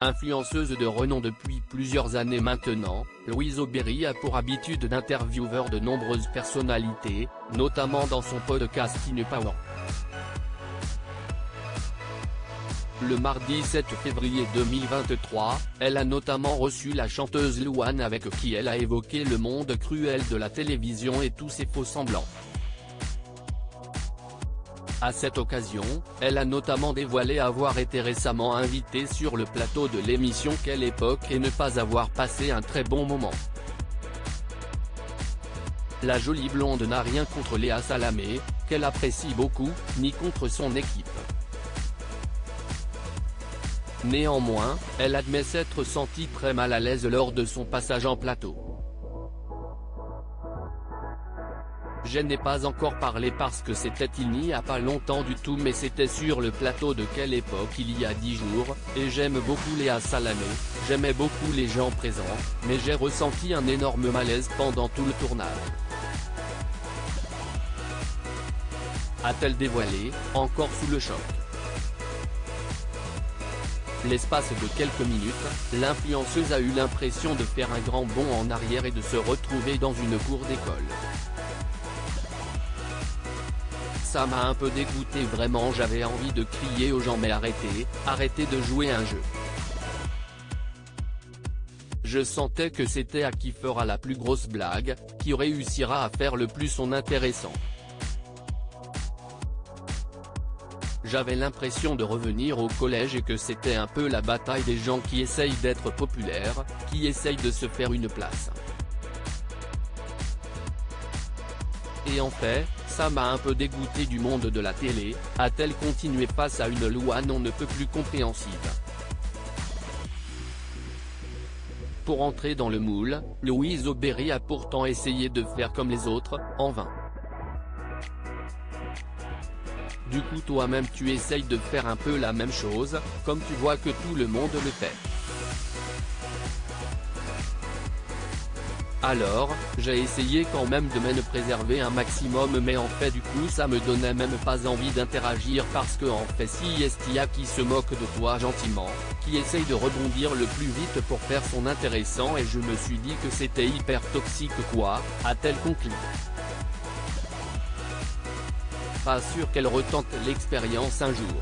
Influenceuse de renom depuis plusieurs années maintenant, Louise Aubéry a pour habitude d'interviewer de nombreuses personnalités, notamment dans son podcast InPower. Le mardi 7 février 2023, elle a notamment reçu la chanteuse Louane avec qui elle a évoqué le monde cruel de la télévision et tous ses faux-semblants. À cette occasion, elle a notamment dévoilé avoir été récemment invitée sur le plateau de l'émission Quelle époque et ne pas avoir passé un très bon moment. La jolie blonde n'a rien contre Léa Salamé, qu'elle apprécie beaucoup, ni contre son équipe. Néanmoins, elle admet s'être sentie très mal à l'aise lors de son passage en plateau. Je n'ai pas encore parlé parce que c'était il n'y a pas longtemps du tout, mais c'était sur le plateau de Quelle époque il y a 10 jours, et j'aime beaucoup Léa Salamé, j'aimais beaucoup les gens présents, mais j'ai ressenti un énorme malaise pendant tout le tournage. A-t-elle dévoilé, encore sous le choc. L'espace de quelques minutes, l'influenceuse a eu l'impression de faire un grand bond en arrière et de se retrouver dans une cour d'école. Ça m'a un peu dégoûté, vraiment, j'avais envie de crier aux gens mais arrêtez de jouer un jeu. Je sentais que c'était à qui fera la plus grosse blague, qui réussira à faire le plus son intéressant. J'avais l'impression de revenir au collège et que c'était un peu la bataille des gens qui essayent d'être populaires, qui essayent de se faire une place. Et en fait, ça m'a un peu dégoûté du monde de la télé, a-t-elle continué face à une Louane on ne peut plus compréhensive. Pour entrer dans le moule, Louise Aubéry a pourtant essayé de faire comme les autres, en vain. Du coup toi-même tu essayes de faire un peu la même chose, comme tu vois que tout le monde le fait. Alors, j'ai essayé quand même de me préserver un maximum, mais en fait du coup ça me donnait même pas envie d'interagir parce que en fait si est-il y a qui se moque de toi gentiment, qui essaye de rebondir le plus vite pour faire son intéressant, et je me suis dit que c'était hyper toxique quoi, a-t-elle conclu. Pas sûr qu'elle retente l'expérience un jour.